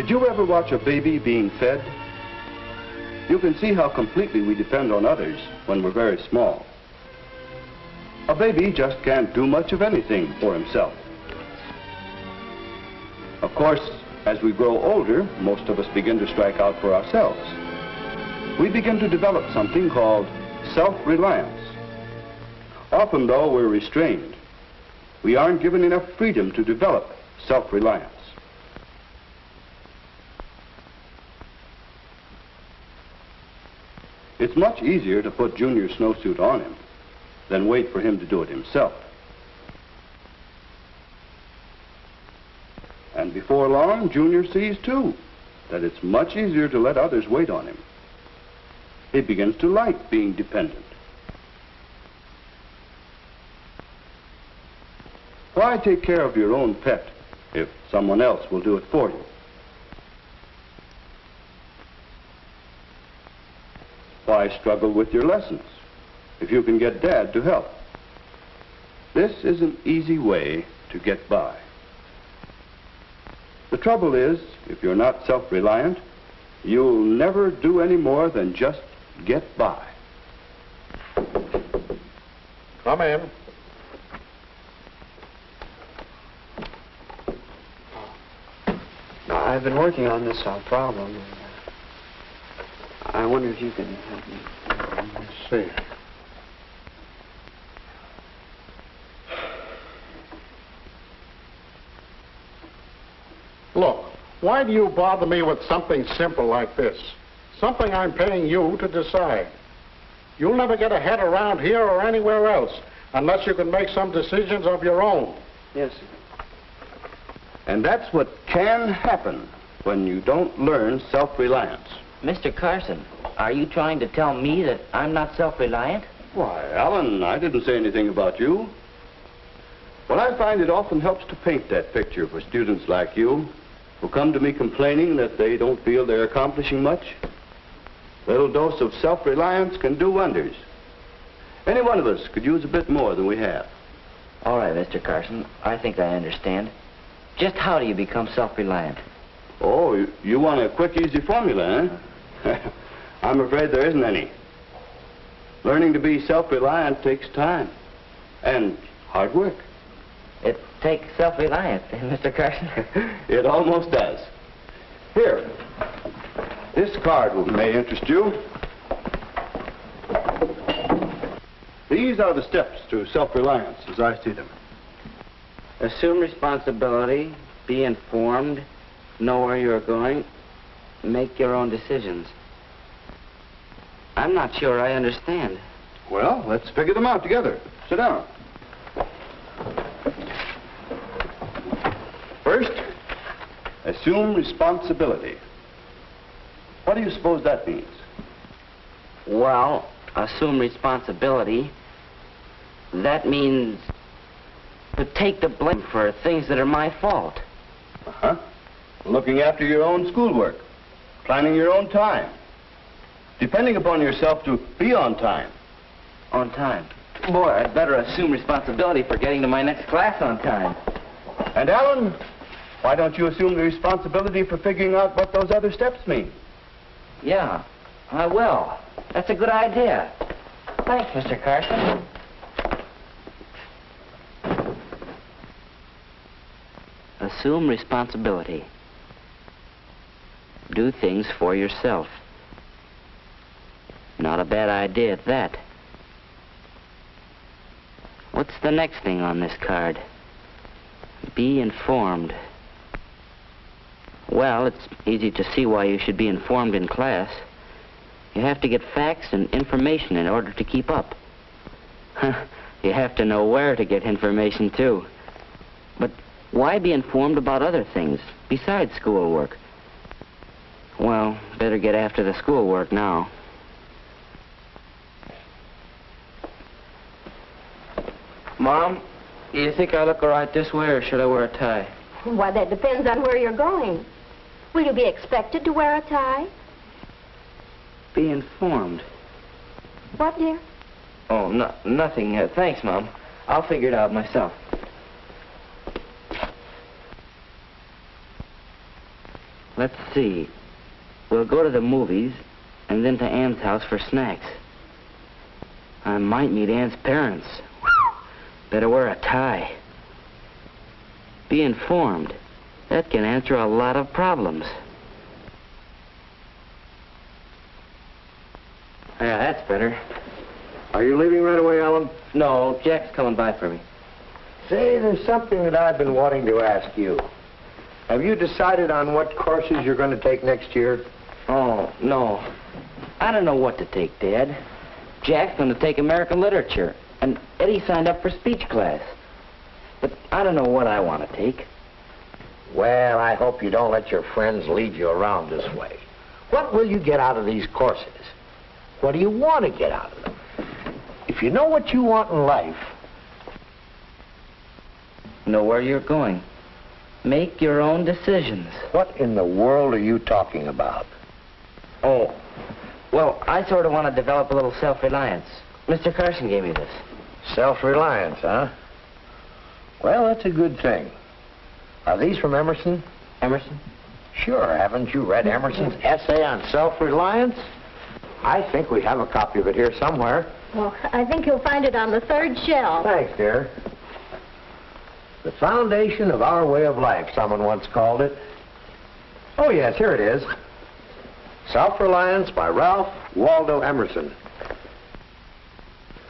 Did you ever watch a baby being fed? You can see how completely we depend on others when we're very small. A baby just can't do much of anything for himself. Of course, as we grow older, most of us begin to strike out for ourselves. We begin to develop something called self-reliance. Often, though, we're restrained. We aren't given enough freedom to develop self-reliance. It's much easier to put Junior's snowsuit on him than wait for him to do it himself. And before long, Junior sees, too, that it's much easier to let others wait on him. He begins to like being dependent. Why take care of your own pet if someone else will do it for you? Why struggle with your lessons if you can get Dad to help? This is an easy way to get by. The trouble is, if you're not self-reliant, you'll never do any more than just get by. Come in. I've been working on this problem. I wonder if you can help me. Let's see. Look, why do you bother me with something simple like this? Something I'm paying you to decide. You'll never get ahead around here or anywhere else unless you can make some decisions of your own. Yes, sir. And that's what can happen when you don't learn self-reliance. Mr. Carson, are you trying to tell me that I'm not self-reliant? Why, Alan, I didn't say anything about you. But I find it often helps to paint that picture for students like you who come to me complaining that they don't feel they're accomplishing much. A little dose of self-reliance can do wonders. Any one of us could use a bit more than we have. All right, Mr. Carson, I think I understand. Just how do you become self-reliant? Oh, you want a quick, easy formula, eh? I'm afraid there isn't any. Learning to be self-reliant takes time and hard work. It takes self-reliance, Mr. Carson. It almost does. Here, this card may interest you. These are the steps to self-reliance as I see them. Assume responsibility, be informed, know where you're going, make your own decisions. I'm not sure I understand. Well, let's figure them out together. Sit down. First, assume responsibility. What do you suppose that means? Well, assume responsibility. That means to take the blame for things that are my fault. Uh-huh. Looking after your own schoolwork, planning your own time, depending upon yourself to be on time. On time? Boy, I'd better assume responsibility for getting to my next class on time. And Alan, why don't you assume the responsibility for figuring out what those other steps mean? Yeah, I will. That's a good idea. Thanks, Mr. Carson. Assume responsibility. Do things for yourself. Not a bad idea at that. What's the next thing on this card? Be informed. Well, it's easy to see why you should be informed in class. You have to get facts and information in order to keep up. You have to know where to get information, too. But why be informed about other things besides schoolwork? Well, better get after the schoolwork now. Mom, you think I look all right this way, or should I wear a tie? Why, that depends on where you're going. Will you be expected to wear a tie? Be informed. What, dear? Oh, nothing. Thanks, Mom. I'll figure it out myself. Let's see. We'll go to the movies and then to Ann's house for snacks. I might meet Ann's parents. Better wear a tie. Be informed. That can answer a lot of problems. Yeah, that's better. Are you leaving right away, Alan? No, Jack's coming by for me. Say, there's something that I've been wanting to ask you. Have you decided on what courses you're going to take next year? Oh, no. I don't know what to take, Dad. Jack's going to take American literature, and Eddie signed up for speech class. But I don't know what I want to take. Well, I hope you don't let your friends lead you around this way. What will you get out of these courses? What do you want to get out of them? If you know what you want in life... Know where you're going. Make your own decisions. What in the world are you talking about? Oh, well, I sort of want to develop a little self-reliance. Mr. Carson gave me this. Self-reliance, huh? Well, that's a good thing. Are these from Emerson? Emerson? Sure. Haven't you read Emerson's essay on self-reliance? I think we have a copy of it here somewhere. Well, I think you'll find it on the third shelf. Thanks, dear. The foundation of our way of life, someone once called it. Oh, yes, here it is. Self-Reliance by Ralph Waldo Emerson.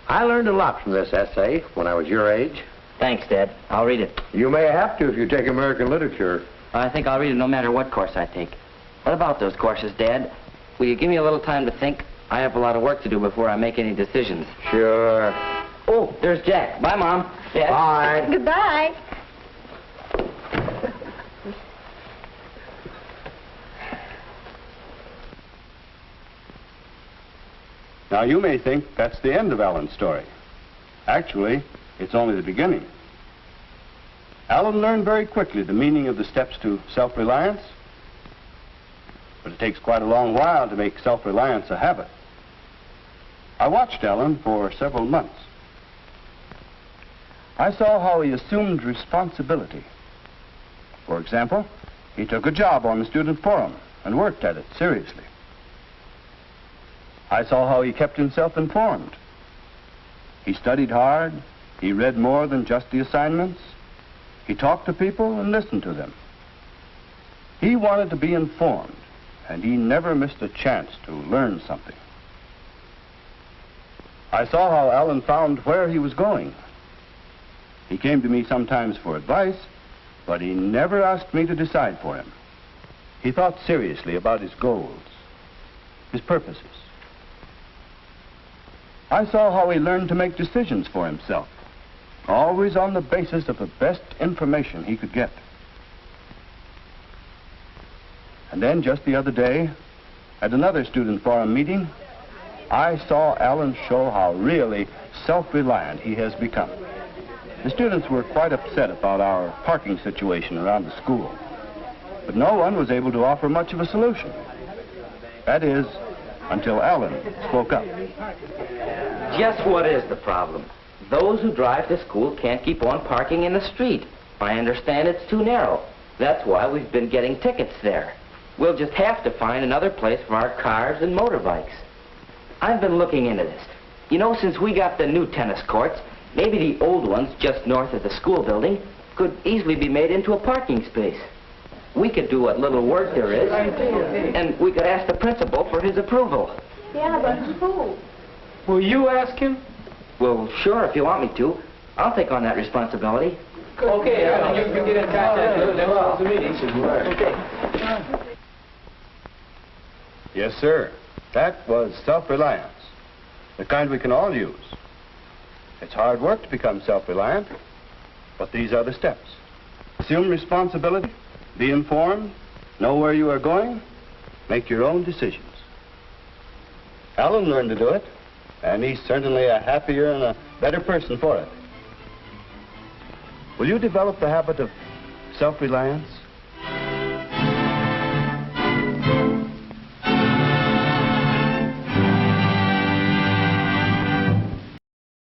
I learned a lot from this essay when I was your age. Thanks, Dad. I'll read it. You may have to if you take American literature. I think I'll read it no matter what course I take. What about those courses, Dad? Will you give me a little time to think? I have a lot of work to do before I make any decisions. Sure. Oh, there's Jack. Bye, Mom. Dad. Bye. Goodbye. Now, you may think that's the end of Alan's story. Actually, it's only the beginning. Alan learned very quickly the meaning of the steps to self-reliance, but it takes quite a long while to make self-reliance a habit. I watched Alan for several months. I saw how he assumed responsibility. For example, he took a job on the student forum and worked at it seriously. I saw how he kept himself informed. He studied hard. He read more than just the assignments. He talked to people and listened to them. He wanted to be informed, and he never missed a chance to learn something. I saw how Alan found where he was going. He came to me sometimes for advice, but he never asked me to decide for him. He thought seriously about his goals, his purposes. I saw how he learned to make decisions for himself, always on the basis of the best information he could get. And then just the other day, at another student forum meeting, I saw Alan show how really self-reliant he has become. The students were quite upset about our parking situation around the school, but no one was able to offer much of a solution. That is, until Alan spoke up. Just what is the problem? Those who drive to school can't keep on parking in the street. I understand it's too narrow. That's why we've been getting tickets there. We'll just have to find another place for our cars and motorbikes. I've been looking into this. You know, since we got the new tennis courts, maybe the old ones just north of the school building could easily be made into a parking space. We could do what little work there is, and we could ask the principal for his approval. Yeah, but who? Will you ask him? Well, sure, if you want me to. I'll take on that responsibility. Okay, you get in contact with him, then we'll have the meeting. Okay. Yes, sir. That was self-reliance, the kind we can all use. It's hard work to become self-reliant, but these are the steps. Assume responsibility, be informed, know where you are going, make your own decisions. Alan learned to do it, and he's certainly a happier and a better person for it. Will you develop the habit of self-reliance?